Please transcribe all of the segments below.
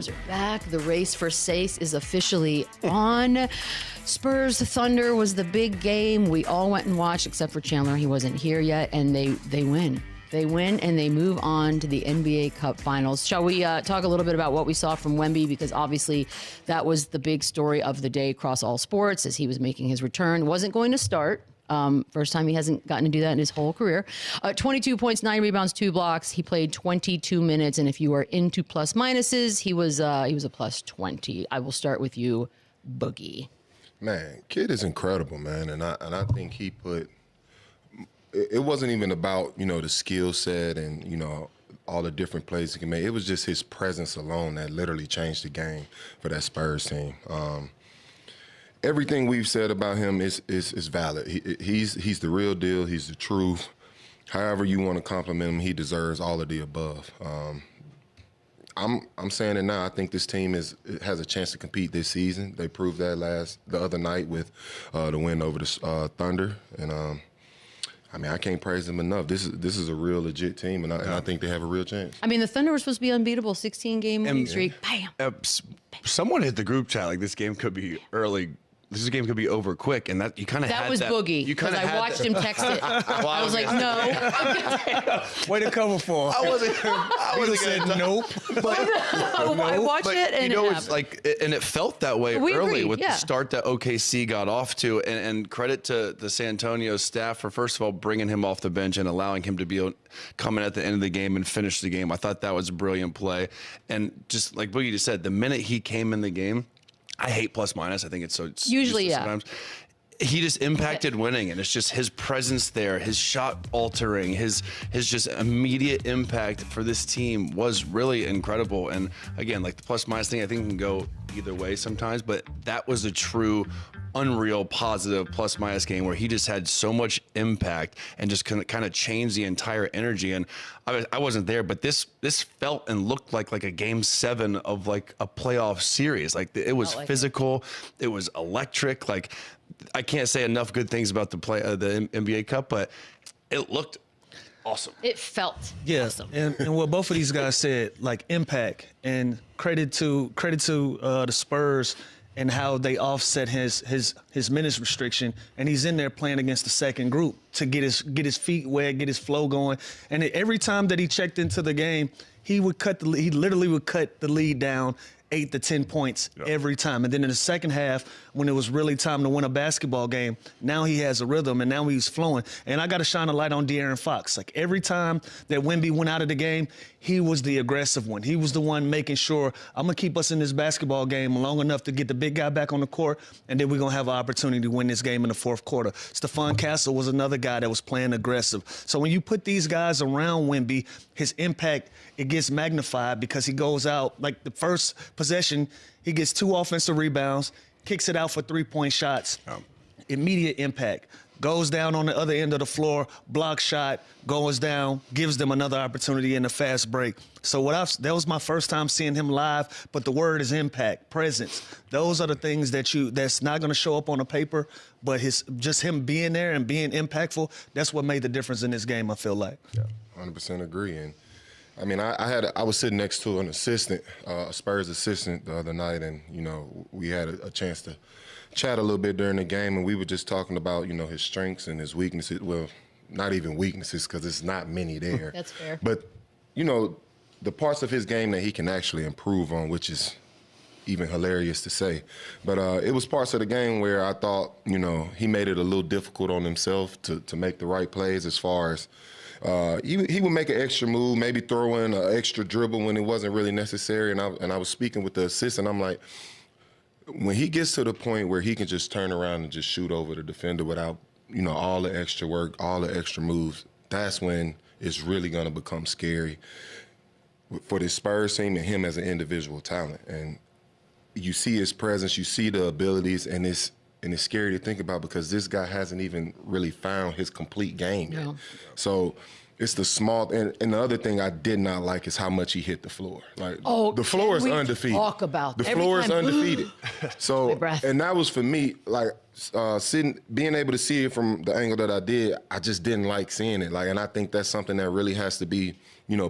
Spurs are back. The race for Sace is officially on. Spurs Thunder was the big game. We all went and watched, except for Chandler. He wasn't here yet, and they win. They win, and they move on to the NBA Cup Finals. Shall we talk a little bit about what we saw from Wemby? Because obviously that was the big story of the day across all sports as he was making his return. Wasn't going to start. First time he hasn't gotten to do that in his whole career. 22 points, 9 rebounds, 2 blocks. He played 22 minutes, and if you are into plus minuses, he was a plus 20. I will start with you, Boogie. Man, kid is incredible, man, and I think he put. It wasn't even about the skill set and all the different plays he can make. It was just his presence alone that literally changed the game for that Spurs team. Everything we've said about him is valid. He's the real deal. He's the truth. However you want to compliment him, he deserves all of the above. I'm saying it now. I think this team has a chance to compete this season. They proved that the other night with the win over the Thunder, and I can't praise them enough. This is a real legit team, and I think they have a real chance. I mean, the Thunder were supposed to be unbeatable, 16-game winning streak. Bam. Someone hit the group chat like this game could be early. This game could be over quick, and that you kind of had that. That was Boogie, because I watched him text it. I was like, no. Way to cover for. I wasn't said nope. But I watched it, and it's like, and it felt that way early with the start that OKC got off to, and credit to the San Antonio staff for first of all bringing him off the bench and allowing him to be coming at the end of the game and finish the game. I thought that was a brilliant play, and just like Boogie just said, the minute he came in the game. I hate plus minus. I think it's usually sometimes. He just impacted winning, and it's just his presence there, his shot altering, his just immediate impact for this team was really incredible. And again, like the plus minus thing, I think can go either way sometimes, but that was a true unreal positive plus minus game where he just had so much impact and just kind of changed the entire energy. And I wasn't there, but this felt and looked like a game 7 of like a playoff series. Like it was physical, it was electric. Like I can't say enough good things about the NBA Cup, but it looked awesome. It felt awesome. And what both of these guys said, like impact and credit to the Spurs and how they offset his minutes restriction, and he's in there playing against the second group to get his feet wet, get his flow going. And every time that he checked into the game, he literally would cut the lead down 8 to 10 points every time. And then in the second half, when it was really time to win a basketball game, now he has a rhythm and now he's flowing. And I got to shine a light on De'Aaron Fox. Like every time that Wemby went out of the game, he was the aggressive one. He was the one making sure I'm going to keep us in this basketball game long enough to get the big guy back on the court, and then we're going to have an opportunity to win this game in the fourth quarter. Stephon Castle was another guy that was playing aggressive. So when you put these guys around Wemby, his impact, it gets magnified because he goes out, like the first possession, he gets 2 offensive rebounds, kicks it out for 3-point shots, immediate impact. Goes down on the other end of the floor, block shot, goes down, gives them another opportunity in the fast break. So that was my first time seeing him live, but the word is impact, presence. Those are the things that's not going to show up on the paper, but just him being there and being impactful, that's what made the difference in this game, I feel like. Yeah, 100% agree. And I mean, I was sitting next to an assistant, a Spurs assistant the other night, and, we had a chance to chat a little bit during the game, and we were just talking about, his strengths and his weaknesses. Well, not even weaknesses, because it's not many there. That's fair. But, the parts of his game that he can actually improve on, which is even hilarious to say. But it was parts of the game where I thought, he made it a little difficult on himself to make the right plays as far as he would make an extra move, maybe throw in an extra dribble when it wasn't really necessary. And I was speaking with the assistant. I'm like, when he gets to the point where he can just turn around and just shoot over the defender without, all the extra work, all the extra moves, that's when it's really going to become scary for this Spurs team and him as an individual talent. And you see his presence, you see the abilities, and it's scary to think about because this guy hasn't even really found his complete game yet. So it's the small, and the other thing I did not like is how much he hit the floor. Like, the floor is undefeated. Talk about the floor is undefeated. So, and that was for me, like being able to see it from the angle that I did, I just didn't like seeing it. Like, and I think that's something that really has to be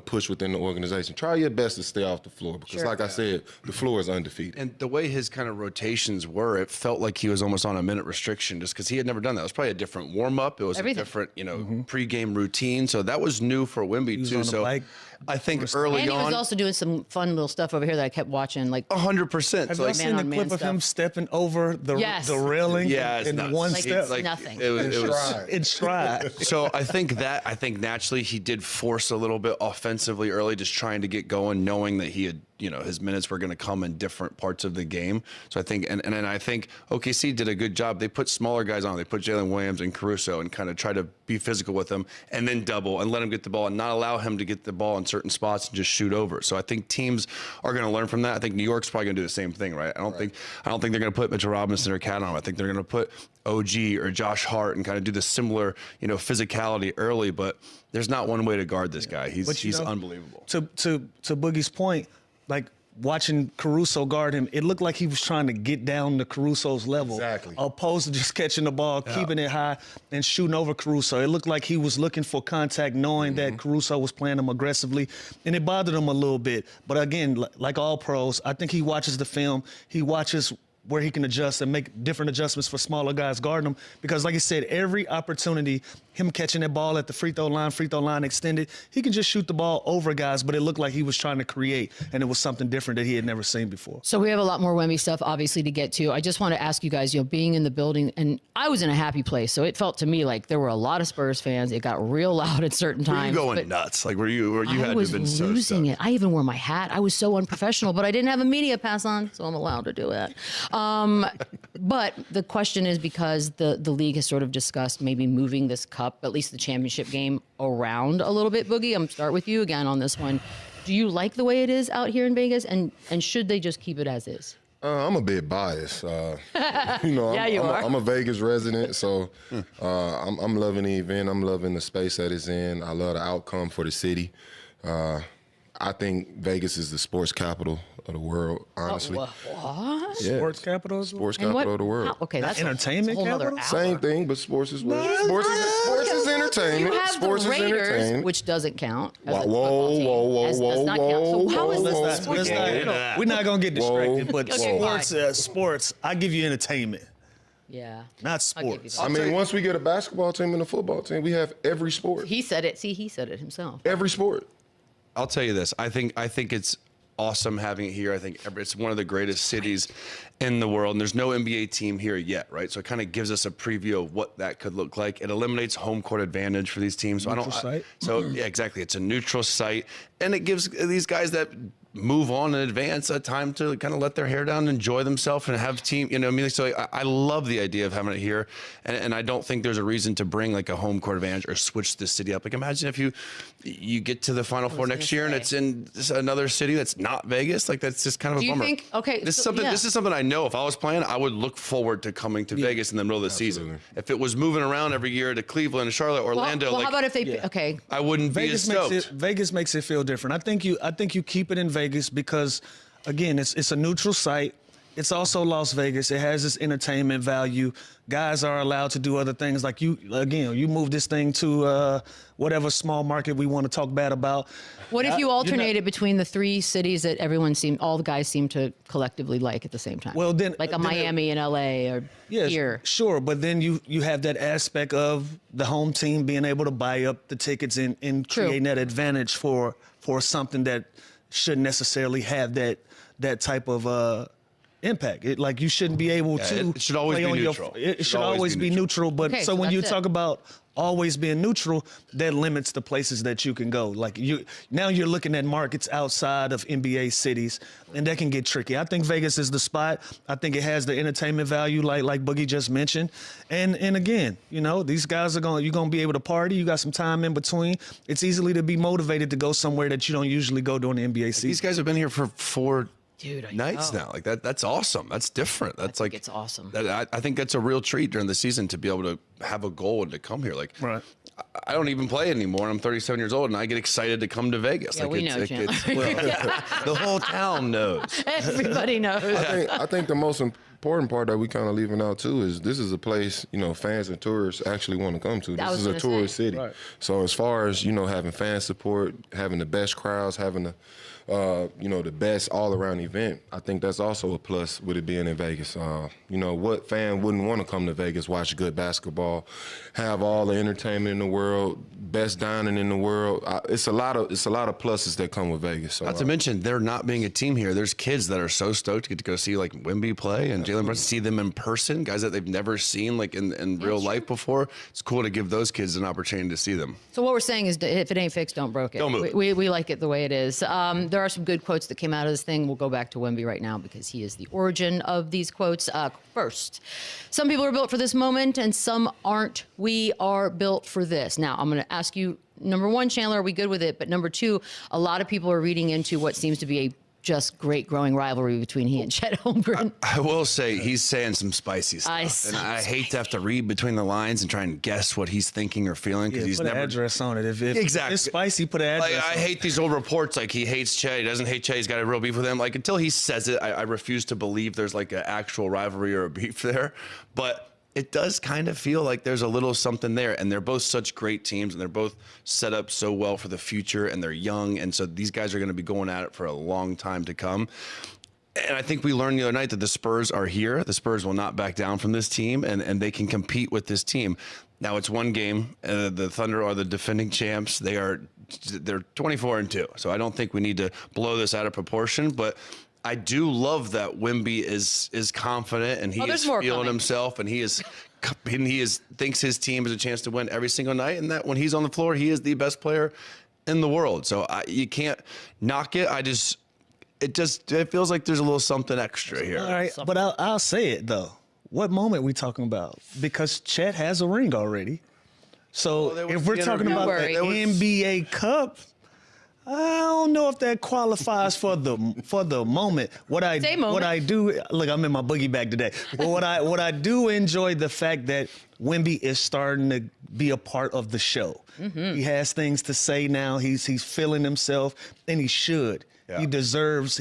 push within the organization. Try your best to stay off the floor because, like I said, the floor is undefeated. And the way his kind of rotations were, it felt like he was almost on a minute restriction just because he had never done that. It was probably a different warm-up. It was a different, pregame routine. So that was new for Wemby, too. So I think early and on... he was also doing some fun little stuff over here that I kept watching. Like 100%. Have you seen the clip of him stepping over the railing in one step? Like nothing. It was in stride. So I think naturally he did force a little bit offensively early, just trying to get going, knowing that he had, his minutes were going to come in different parts of the game. So I think, and I think OKC did a good job. They put smaller guys on. They put Jalen Williams and Caruso and kind of try to be physical with him and then double and let him get the ball and not allow him to get the ball in certain spots and just shoot over. So I think teams are going to learn from that. I think New York's probably going to do the same thing, right? I don't think they're going to put Mitchell Robinson or Cat on him. I think they're going to put OG or Josh Hart and kind of do the similar, physicality early, but there's not one way to guard this guy. He's unbelievable. To Boogie's point, like watching Caruso guard him, it looked like he was trying to get down to Caruso's level. Exactly. Opposed to just catching the ball, keeping it high, and shooting over Caruso. It looked like he was looking for contact, knowing that Caruso was playing him aggressively, and it bothered him a little bit. But again, like all pros, I think he watches the film. He watches where he can adjust and make different adjustments for smaller guys guarding him. Because like I said, every opportunity, him catching that ball at the free throw line extended, he can just shoot the ball over guys, but it looked like he was trying to create, and it was something different that he had never seen before. So we have a lot more Wemby stuff, obviously, to get to. I just want to ask you guys, being in the building, and I was in a happy place, so it felt to me like there were a lot of Spurs fans. It got real loud at certain times. Were you going nuts? Like, you had to have been so losing it. I even wore my hat. I was so unprofessional, but I didn't have a media pass on, so I'm allowed to do it. But the question is, because the league has sort of discussed maybe moving this cup, at least the championship game, around a little bit. Boogie, I'm going to start with you again on this one. Do you like the way it is out here in Vegas, and should they just keep it as is? I'm a bit biased. I'm a Vegas resident, so I'm loving the event. I'm loving the space that it's in. I love the outcome for the city. I think Vegas is the sports capital of the world, honestly. What? Yeah. Sports capital? Sports capital of the world. Okay, that's entertainment a whole other capital? hour. Same thing, but sports is well. Sports is entertainment. You have sports the Raiders, is entertainment. which doesn't count. As a Whoa, football team, does not count. So how is this Let's sports not- capital? we're not going to get distracted, but Okay, sports, I give you entertainment, Yeah. not I'll give you sports. that. I mean, once we get a basketball team and a football team, we have every sport. He said it. See, he said it himself. Every sport. I'll tell you this. I think it's awesome having it here. I think it's one of the greatest cities in the world, and there's no NBA team here yet, right? So it kind of gives us a preview of what that could look like. It eliminates home court advantage for these teams. So yeah, exactly. It's a neutral site, and it gives these guys that move on in advance a time to kind of let their hair down, enjoy themselves, and have team. So I love the idea of having it here, and I don't think there's a reason to bring like a home court advantage or switch the city up. Like imagine if you get to the Final Four next year and it's in another city that's not Vegas. Like that's just kind of a bummer. This is something I know if I was playing, I would look forward to coming to Vegas in the middle of the season. If it was moving around every year to Cleveland, Charlotte, Orlando, well, how about if they I wouldn't be as stoked. Vegas makes it feel different. I think you keep it in Vegas because, again, it's a neutral site. It's also Las Vegas. It has this entertainment value. Guys are allowed to do other things. Like you move this thing to whatever small market we want to talk bad about. What if you alternated between the three cities that all the guys seem to collectively like at the same time? Well, then like a Miami and LA or here. Sure, but then you have that aspect of the home team being able to buy up the tickets and creating that advantage for something that shouldn't necessarily have that type of impact. You shouldn't be able to. It should always be neutral. It should always be neutral. But okay, so when you talk it. about always being neutral, that limits the places that you can go. Now you're looking at markets outside of NBA cities, and that can get tricky. I think Vegas is the spot. I think it has the entertainment value, like Boogie just mentioned. And again, these guys you're gonna be able to party. You got some time in between. It's easily to be motivated to go somewhere that you don't usually go during the NBA season. These guys have been here for 4 nights know. now. Like that's awesome. That's different. That's It's awesome. I think that's a real treat during the season to be able to have a goal and to come here. Like right. I don't even play anymore. I'm 37 years old, and I get excited to come to Vegas. Yeah, we know, Chandler. The whole town knows. Everybody knows. I think the most important part that we kind of leaving out too is this is a place, you know, fans and tourists actually want to come to. This is a tourist city. Right. So as far as, you know, having fan support, having the best crowds, having the you know, the best all-around event, I think that's also a plus with it being in Vegas. You know, what fan wouldn't want to come to Vegas, watch good basketball, have all the entertainment in the world, best dining in the world? It's a lot of pluses that come with Vegas. So, not to mention, there not being a team here, there's kids that are so stoked to get to go see like Wemby play and Jalen Brunson, see them in person, guys that they've never seen like in real life before. It's cool to give those kids an opportunity to see them. So what we're saying is, if it ain't fixed, don't broke it. Don't move. We like it the way it is. There are some good quotes that came out of this thing. We'll go back to Wemby right now because he is the origin of these quotes. First, some people are built for this moment and some aren't. We are built for this. Now, I'm going to ask you, number one, Chandler, are we good with it? But number two, a lot of people are reading into what seems to be a just great growing rivalry between he and Chet Holmgren. I will say he's saying some spicy stuff, and I hate to have to read between the lines and try and guess what he's thinking or feeling because he's put never an address on it. If exactly. it's spicy, put an address. I hate these old reports like he hates Chet, he doesn't hate Chet, he's got a real beef with him. Like until he says it, I refuse to believe there's like an actual rivalry or a beef there. But it does kind of feel like there's a little something there, and they're both such great teams, and they're both set up so well for the future, and they're young, and so these guys are going to be going at it for a long time to come. And I think we learned the other night that the Spurs are here. The Spurs will not back down from this team, and they can compete with this team. Now it's one game. The Thunder are the defending champs. They're 24-2, so I don't think we need to blow this out of proportion, but I do love that Wemby is confident and he is feeling himself and he thinks his team has a chance to win every single night, and that when he's on the floor, he is the best player in the world. So you can't knock it. It feels like there's a little something extra here. All right, but I'll say it though. What moment we talking about? Because Chet has a ring already. So if we're talking about the NBA Cup, I don't know if that qualifies for the moment. What I do, look, I'm in my boogie bag today. But what I do enjoy the fact that Wemby is starting to be a part of the show. Mm-hmm. He has things to say now. He's feeling himself, and he should. Yeah. He deserves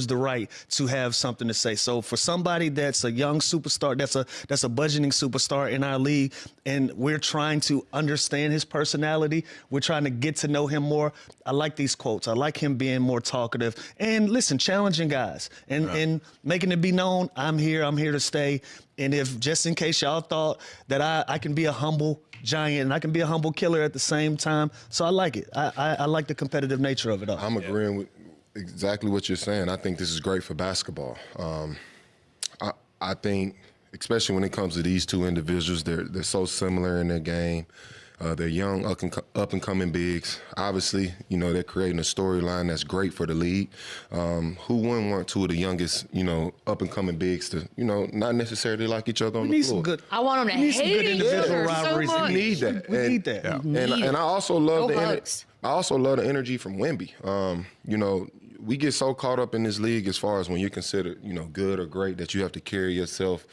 the right to have something to say. So for somebody that's a young superstar, that's a budgeting superstar in our league, and we're trying to understand his personality, we're trying to get to know him more. I like these quotes. I like him being more talkative and listen, challenging guys and making it be known, I'm here to stay. And if just in case y'all thought that I can be a humble giant and I can be a humble killer at the same time. So I like it. I like the competitive nature of it all. I'm agreeing with exactly what you're saying. I think this is great for basketball. I think, especially when it comes to these two individuals, they're so similar in their game. They're young, up-and-coming bigs. Obviously, you know, they're creating a storyline that's great for the league. Who wouldn't want two of the youngest, you know, up-and-coming bigs to, you know, not necessarily like each other on the floor? I want them to hate each other so much. We need that. We need that. Yeah. And I also love the energy from Wemby. You know, we get so caught up in this league as far as when you're considered, you know, good or great that you have to carry yourself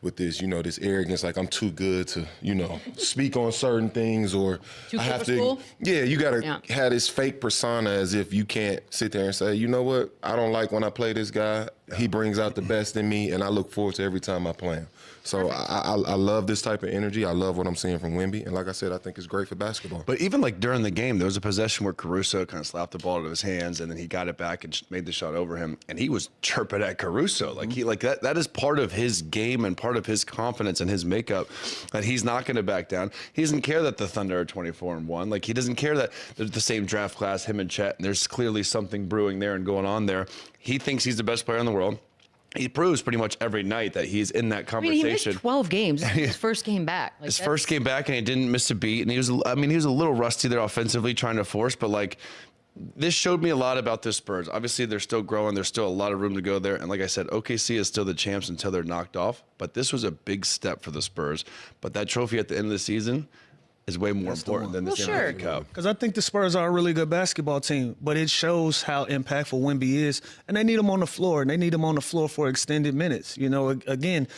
with this, you know, this arrogance, like I'm too good to, you know, speak on certain things, or I have to. Yeah, you gotta have this fake persona as if you can't sit there and say, you know what, I don't like when I play this guy. He brings out the best in me, and I look forward to every time I play him. So I love this type of energy. I love what I'm seeing from Wemby. And like I said, I think it's great for basketball. But even like during the game, there was a possession where Caruso kind of slapped the ball out of his hands, and then he got it back and made the shot over him. And he was chirping at Caruso. Like that is part of his game and part of his confidence and his makeup, that he's not going to back down. He doesn't care that the Thunder are 24-1. Like he doesn't care that they're the same draft class, him and Chet, and there's clearly something brewing there and going on there. He thinks he's the best player in the world. He proves pretty much every night that he's in that conversation. I mean, he missed 12 games. His first game back. His first game back, and he didn't miss a beat. And he was a little rusty there offensively, trying to force. But like, this showed me a lot about the Spurs. Obviously, they're still growing. There's still a lot of room to go there. And like I said, OKC is still the champs until they're knocked off. But this was a big step for the Spurs. But that trophy at the end of the season is way more important than the NBA Cup. Because I think the Spurs are a really good basketball team, but it shows how impactful Wemby is, and they need him on the floor, and they need him on the floor for extended minutes. You know, again,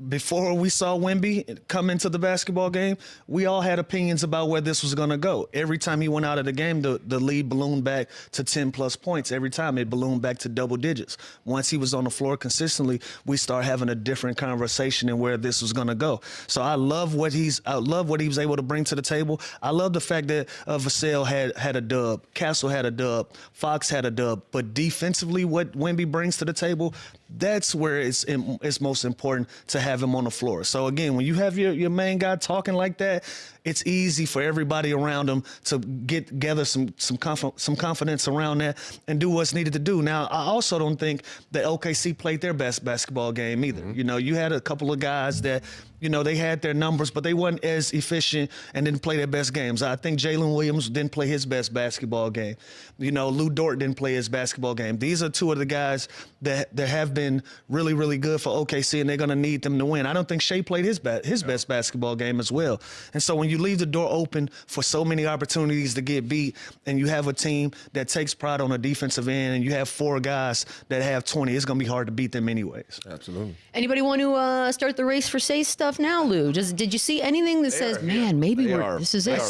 before we saw Wemby come into the basketball game, we all had opinions about where this was going to go. Every time he went out of the game, the lead ballooned back to 10-plus points. Every time it ballooned back to double digits. Once he was on the floor consistently, we start having a different conversation in where this was going to go. So I love what he was able to bring to the table. I love the fact that Vassell had a dub, Castle had a dub, Fox had a dub, but defensively, what Wemby brings to the table, that's where it's most important to have him on the floor. So again, when you have your main guy talking like that, it's easy for everybody around him to gather some confidence around that and do what's needed to do. Now, I also don't think that OKC played their best basketball game either. You know, you had a couple of guys that, you know, they had their numbers, but they weren't as efficient and didn't play their best games. I think Jalen Williams didn't play his best basketball game. You know, Lou Dort didn't play his basketball game. These are two of the guys that have been really, really good for OKC, and they're going to need them to win. I don't think Shea played his best basketball game as well. And so when you leave the door open for so many opportunities to get beat, and you have a team that takes pride on the defensive end, and you have 4 guys that have 20, it's going to be hard to beat them anyways. Absolutely. Anybody want to start the race for Shea stuff now, Lou? Did you see anything that says, man, maybe this is it?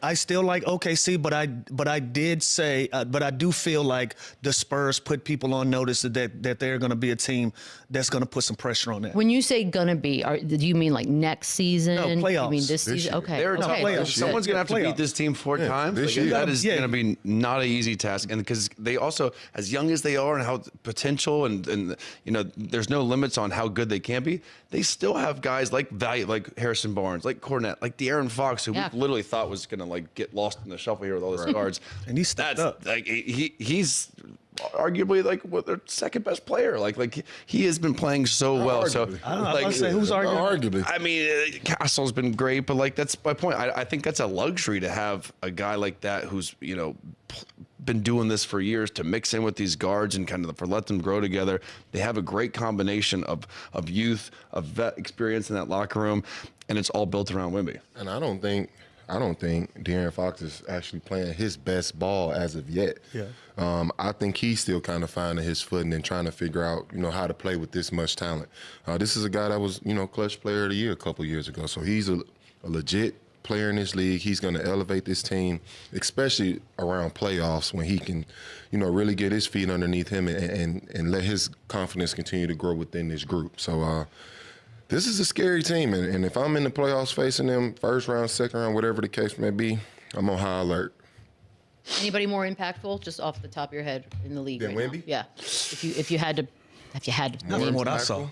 I still like OKC, but I did say, but I do feel like the Spurs put people on notice that they're going to be a team that's going to put some pressure on that. When you say gonna be, do you mean like next season? No, playoffs. You mean this season? year. Okay. They're okay. tough. Someone's going to have to beat this team 4 times. this Like, year. that is going to be not an easy task. And because they also, as young as they are and how potential and you know, there's no limits on how good they can be, they still have guys like Harrison Barnes, like Cornette, like De'Aaron Fox, who we literally thought was going to like get lost in the shuffle here with all these guards. And he stepped up. Like he's arguably like their second best player. Like he has been playing so well. So I don't know. like, I say who's arguing? Arguably. I mean, Castle's been great, but like that's my point. I think that's a luxury to have a guy like that who's, you know, been doing this for years, to mix in with these guards and kind of let them grow together. They have a great combination of youth, of vet experience in that locker room, and it's all built around Wemby. And I don't think De'Aaron Fox is actually playing his best ball as of yet. Yeah. I think he's still kind of finding his footing and trying to figure out, you know, how to play with this much talent. This is a guy that was, you know, clutch player of the year a couple years ago. So he's a legit player in this league. He's going to elevate this team, especially around playoffs when he can, you know, really get his feet underneath him and let his confidence continue to grow within this group. So, this is a scary team, and if I'm in the playoffs facing them, first round, second round, whatever the case may be, I'm on high alert. Anybody more impactful, just off the top of your head, in the league Than right Wemby? now? Yeah. If you had to. Not from what I saw.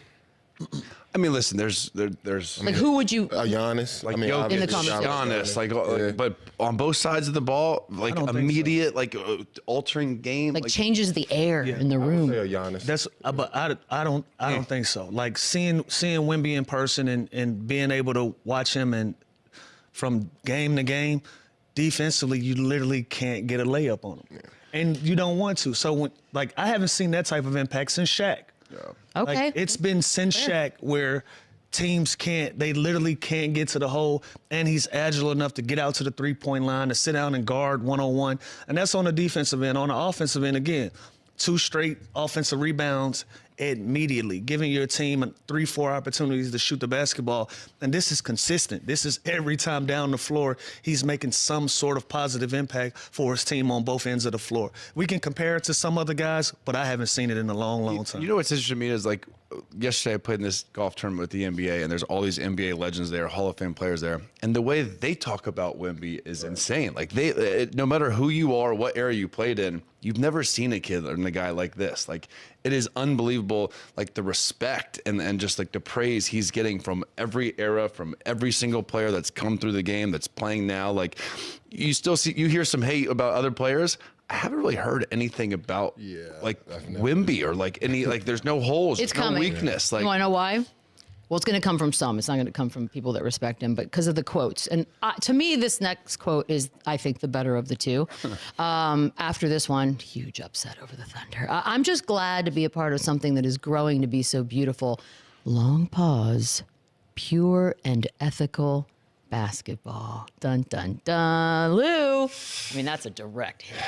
I mean, listen, there's Like, who would you? Giannis, like I mean, Jokic, in the obviously, comments. Giannis, but on both sides of the ball, like don't think immediate, like altering game, Like changes the air in the I would room. say a Giannis. That's, but I don't think so. Like seeing Wemby in person and being able to watch him and from game to game, defensively, you literally can't get a layup on him, and you don't want to. So I haven't seen that type of impact since Shaq. Okay. Like, it's been since Shaq where teams they literally can't get to the hole, and he's agile enough to get out to the three-point line, to sit down and guard one-on-one. And that's on the defensive end. On the offensive end, again, 2 straight offensive rebounds immediately, giving your team 3-4 opportunities to shoot the basketball. And this is consistent. This is every time down the floor, he's making some sort of positive impact for his team on both ends of the floor. We can compare it to some other guys, but I haven't seen it in a long, long time. You know what's interesting to me is, like, yesterday I played in this golf tournament with the NBA, and there's all these NBA legends there, Hall of Fame players there, and the way they talk about Wemby is insane. Like, no matter who you are, what era you played in, you've never seen a kid and a guy like this. Like, it is unbelievable, like the respect and just like the praise he's getting from every era, from every single player that's come through the game, that's playing now. Like, you hear some hate about other players. I haven't really heard anything about like Wemby or like any, like there's no holes, It's there's no coming. weakness. Like, You want to know why? Well, it's going to come from some. It's not going to come from people that respect him, but because of the quotes. And to me, this next quote is, I think, the better of the two. After this one, huge upset over the Thunder. I'm just glad to be a part of something that is growing to be so beautiful. Long pause, pure and ethical basketball. Dun, dun, dun. Lou. I mean, that's a direct hit.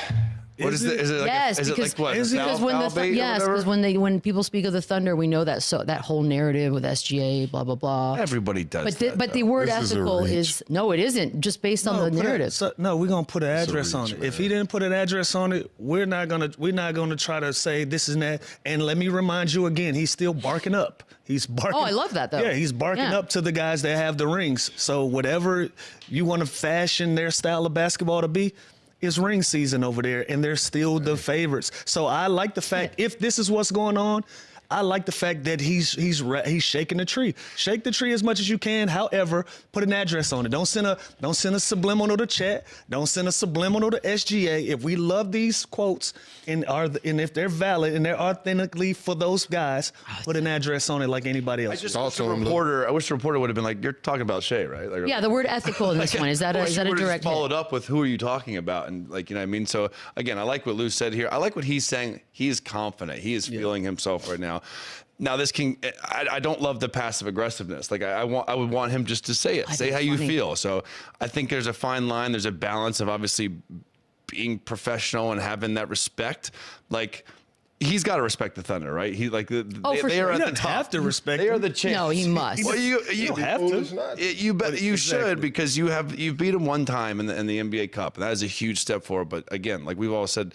What is it? Is it like yes, is because, it like what? because when people speak of the Thunder, we know that that whole narrative with SGA, blah blah blah. Everybody does. But the word This is a ethical reach. is no, it isn't. Just based on the narrative. We're gonna put an address on reach, it. man. If he didn't put an address on it, we're not gonna try to say this and that. And let me remind you again, he's still barking up. He's barking. Oh, I love that, though. Yeah, he's barking Yeah. up to the guys that have the rings. So whatever you want to fashion their style of basketball to be, it's ring season over there, and they're still the favorites. So I like the fact, if this is what's going on, I like the fact that he's shaking the tree. Shake the tree as much as you can. However, put an address on it. Don't send a subliminal to Chet. Don't send a subliminal to SGA. If we love these quotes and if they're valid and they're authentically for those guys, put an address on it like anybody else. I wish the reporter would have been like, "You're talking about Shea, right?" Like, Yeah, the word ethical in this one is that a direct hit? Followed up with who are you talking about, and like, you know what I mean. So again, I like what Lou said here. I like what he's saying. He's confident. He is feeling himself right now. Now this can. I don't love the passive aggressiveness. Like I would want him just to say it. Say how you feel. So I think there's a fine line. There's a balance of obviously being professional and having that respect. Like he's got to respect the Thunder, right? He like they are at the top. Have to respect. They are the champs. No, he must. Well, you don't have to. You should, because you've beat him one time in the NBA Cup, and that is a huge step forward. But again, like we've all said,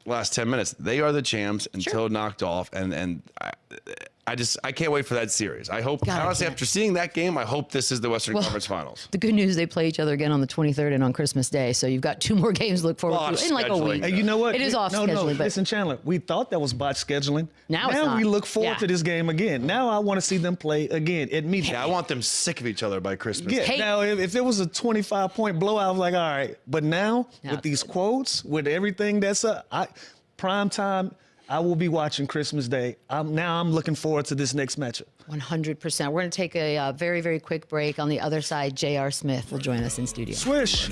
last 10 minutes, they are the champs until knocked off, and I can't wait for that series. I hope, honestly, after seeing that game, I hope this is the Western Conference Finals. The good news, they play each other again on the 23rd and on Christmas Day, so you've got 2 more games to look forward to in like a week. Hey, you know what? It is off scheduling. But listen, Chandler, we thought that was botched scheduling. Now it's not. We look forward to this game again. Now I want to see them play again. Yeah, I want them sick of each other by Christmas. Yeah. Now, if it was a 25-point blowout, I was like, all right. But now, with these quotes, with everything that's prime time, I will be watching Christmas Day. I'm looking forward to this next matchup. 100%. We're going to take a very, very quick break. On the other side, J.R. Smith will join us in studio. Swish.